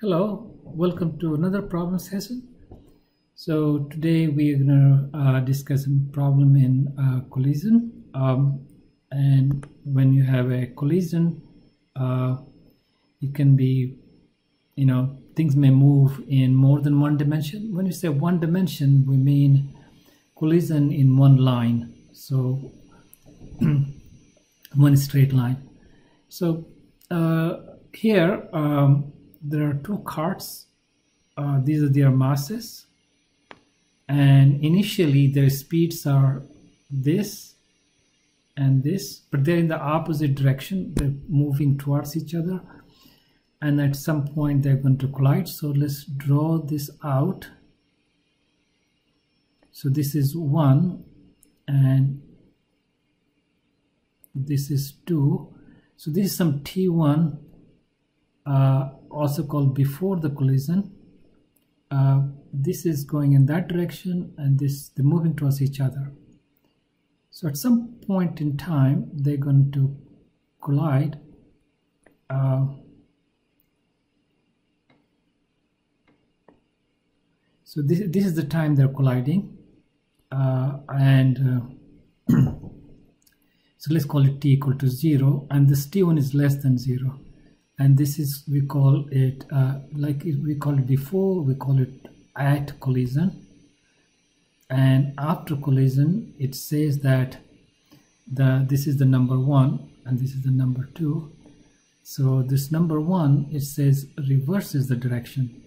Hello, welcome to another problem session. So today we are going to discuss a problem in collision. And when you have a collision, it can be, things may move in more than one dimension. When we say one dimension, we mean collision in one line. So one straight line. So here there are two carts. These are their masses, and initially their speeds are this and this, but they're in the opposite direction. They're moving towards each other, and at some point they're going to collide. So let's draw this out. So this is 1 and this is 2. So this is some T1, also called before the collision. This is going in that direction, and they're moving towards each other. So at some point in time they're going to collide. So this is the time they're colliding, so let's call it t equal to 0, and this t1 is less than 0. And this is, we call it, we call it before, we call it at collision. And after collision, it says that this is the number 1 and this is the number 2. So this number 1, it says reverses the direction.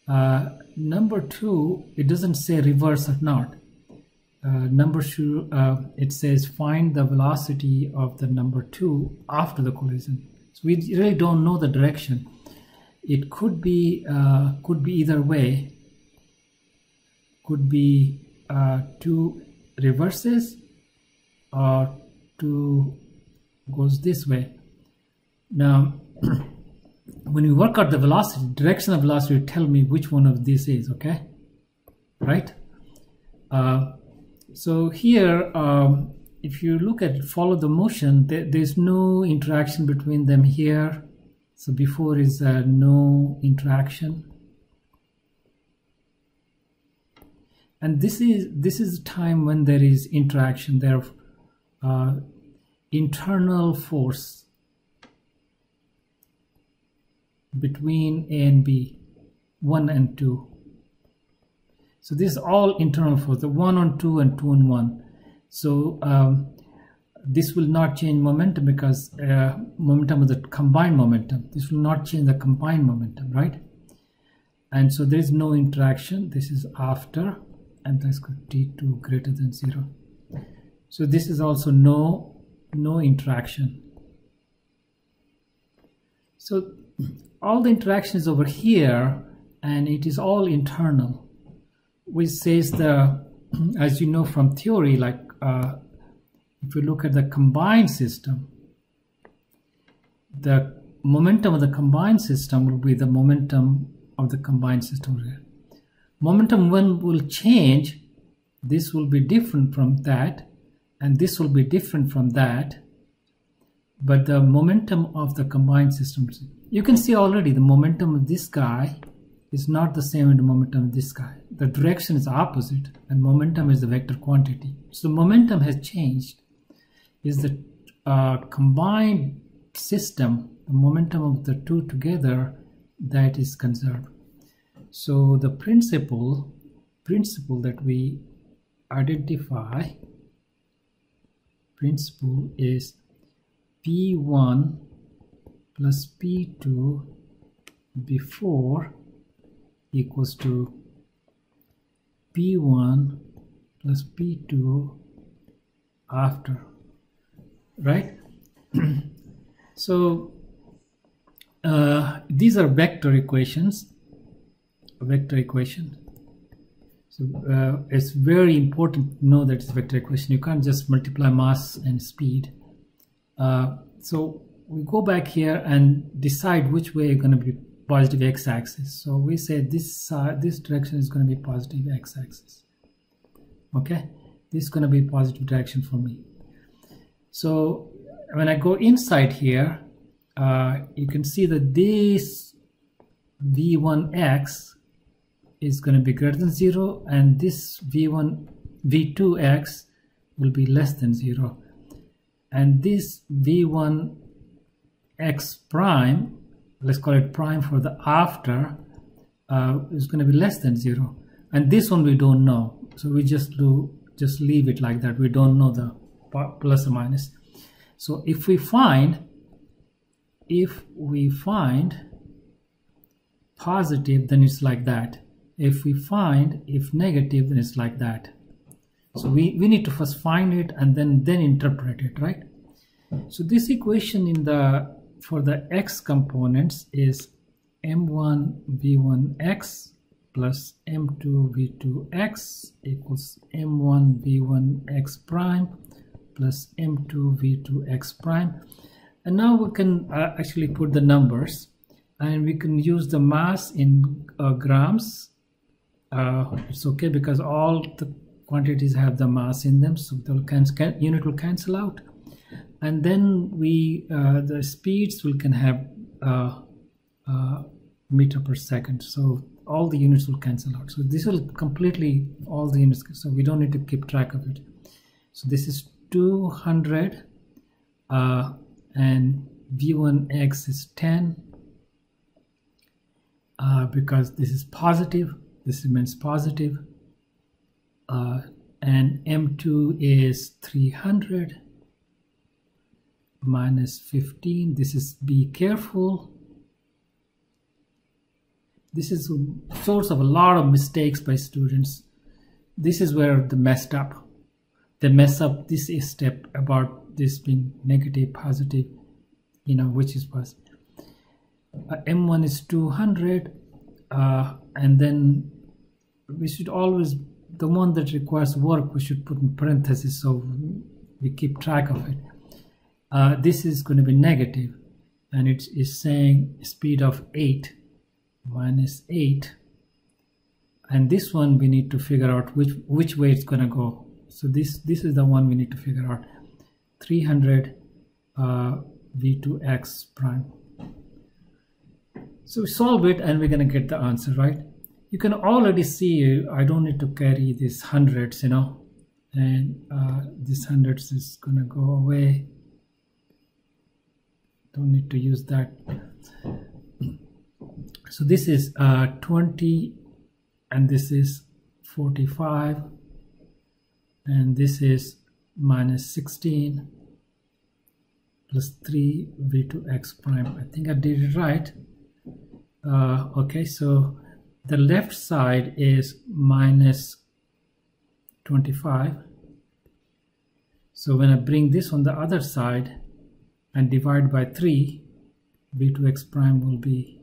Number 2, it doesn't say reverse or not. Number 2, it says find the velocity of the number 2 after the collision. So we really don't know the direction. It could be either way. Could be 2 reverses or 2 goes this way. Now, when we work out the velocity, direction of velocity will tell me which one of these is, okay? Right? So here, if you look at follow the motion, there's no interaction between them here. So before is no interaction, and this is the time when there is interaction. There internal force between A and B, 1 and 2. So this is all internal force, the 1 on 2 and 2 on 1. So this will not change momentum because momentum is the combined momentum. This will not change the combined momentum, right? And so there is no interaction. This is after, and that's T2 greater than 0. So this is also no interaction. So all the interaction is over here, and it is all internal, which says as you know from theory, like if you look at the combined system, the momentum of the combined system will be the momentum of the combined system. Momentum one will change. This will be different from that, and this will be different from that. But the momentum of the combined systems, you can see already the momentum of this guy is not the same as the momentum of this guy. The direction is opposite, and momentum is the vector quantity. So momentum has changed. Is the combined system, the momentum of the two together, that is conserved. So the principle that we identify, principle is P1 plus P2 before equals to P1 plus P2 after, right? So these are vector equations. So it's very important to know that it's a vector equation. You can't just multiply mass and speed. So we go back here and decide which way is going to be positive x-axis. So we say this direction is going to be positive x-axis. Okay, this is going to be positive direction for me. So when I go inside here, you can see that this v1x is going to be greater than 0, and this v2x will be less than 0, and this v1x prime, let's call it prime for the after, is going to be less than 0, and this one we don't know, so we just leave it like that. We don't know the plus or minus. So if we find positive, then it's like that. If negative, then it's like that. So we need to first find it and then interpret it, right? So this equation for the x components is m1 v1x plus m2 v2x equals m1 v1x prime plus m2 v2x prime. And now we can actually put the numbers, and we can use the mass in grams. It's okay because all the quantities have the mass in them, so the unit will cancel out. And then the speeds can have meter per second, so all the units will cancel out. So this will completely all the units, so we don't need to keep track of it. So this is 200 and v1x is 10 because this is positive, this remains positive, and m2 is 300 minus 15. This is, be careful, this is a source of a lot of mistakes by students. This is where they messed up. They mess up this step about this being negative, positive, which is positive. M1 is 200, and then we should always, the one that requires work, we should put in parentheses so we keep track of it. This is going to be negative, and it is saying speed of 8 minus 8, and this one we need to figure out which way it's going to go. So this is the one we need to figure out. 300 v2x prime. So we solve it and we're going to get the answer, right? You can already see I don't need to carry these hundreds, and this hundreds is going to go away. Don't need to use that. So this is 20, and this is 45, and this is minus 16 plus 3 v2x prime. I think I did it right. Okay, so the left side is minus 25. So when I bring this on the other side and divide by 3, v2x prime will be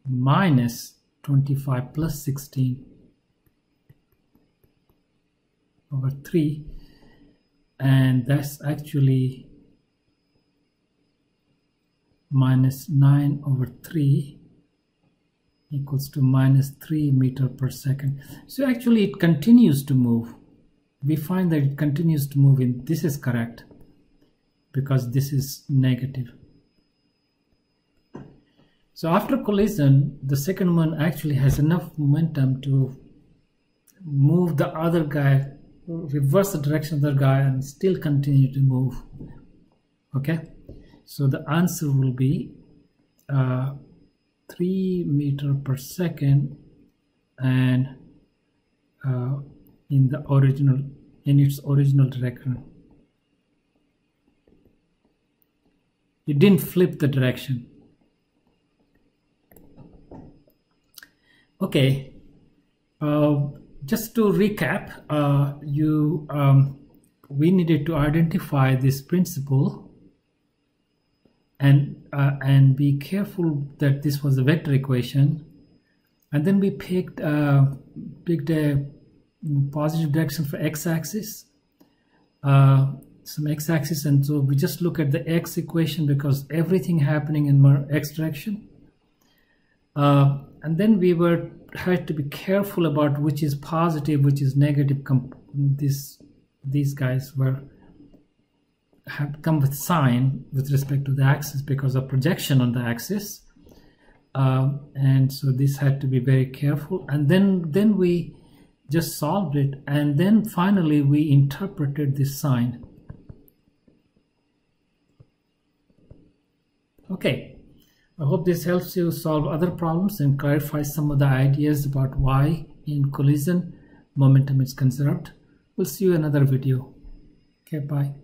minus 25 plus 16 over 3, and that's actually minus 9 over 3 equals to minus 3 meter per second. So actually it continues to move. We find that it continues to move in. This is correct because this is negative. So after collision, the second one actually has enough momentum to move the other guy, reverse the direction of the guy, and still continue to move. Okay, so the answer will be 3 meter per second, and in its original direction. It didn't flip the direction. Okay, just to recap, we needed to identify this principle and be careful that this was a vector equation, and then we picked a positive direction for x-axis, some x-axis, and so we just look at the x equation because everything happening in x direction. And then we had to be careful about which is positive, which is negative. These guys have come with sign with respect to the axis because of projection on the axis. and so this had to be very careful, and then we just solved it, and then finally we interpreted this sign. Okay, I hope this helps you solve other problems and clarify some of the ideas about why in collision momentum is conserved. We'll see you in another video. Okay, bye.